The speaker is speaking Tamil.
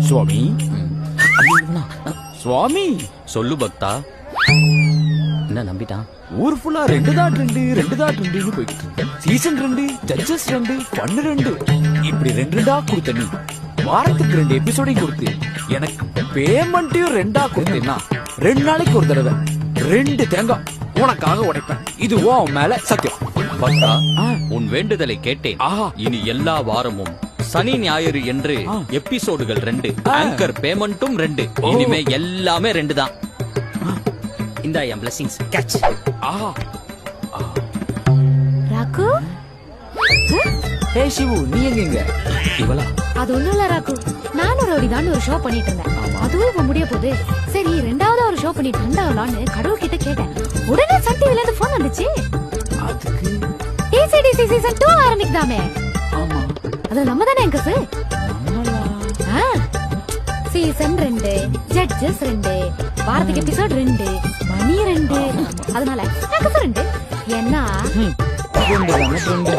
சுவாமி சுவாமி சொல்லு பக்தா. என்ன நம்பிட்டான்? ஊர் ஃபுல்லா 2.2 போய்கிட்டு இருக்கு. சீசன் 2, ஜட்ஜஸ் 2, ஃபன் 2, இப்படி 2 கொடுத்த நீ வாரத்துக்கு 2 எபிசோடையும் கொடுத்து எனக்கு பேமெண்ட்டையும் 2 கொடுத்தேன்னா 2 நாளைக்கு ஒரு தடவை 2 தேங்காய் உனக்காக உடைப்பேன். இது உன் மேல சத்தியம். பக்தா, உன் வேண்டுதலை கேட்டேன். ஆஹா. இனி எல்லா வாரமும் சனி ஞாயிறு என்று எபிசோடுகள் 2, ஆங்கர் பேமெண்ட்டும் 2. இனிமே எல்லாமே 2 தான். இந்த என் பிளஸிங்ஸ் கேட்ச். ஆஹா. ராகு, ஹே சிவு, நீ எங்க? இவளா? அது ஒண்ணும் இல்ல ராகு, நானும் ரோடிதான் ஒரு ஷோ பண்ணிட்டு இருந்தேன். அதுவும் இப்ப முடிய போகுது. சரி, 2வது ஒரு ஷோ பண்ணிட்டு இருந்தாங்களான்னு கடவுள் கிட்ட கேட்டேன். உடனே சன் டிவில இருந்து போன் வந்துச்சு. அதுக்கு டிசிடிசி சீசன் 2 ஆரம்பிக்குதாமே. ஆமா, அது நம்ம தானே எங்கஸ். நம்மளா? சீசன் 2, ஜட்ஜஸ் 2, வாரத்துக்கு எபிசோட் 2, மணி 2. அதனால எங்கஸ் 2 என்ன? ரெண்டு.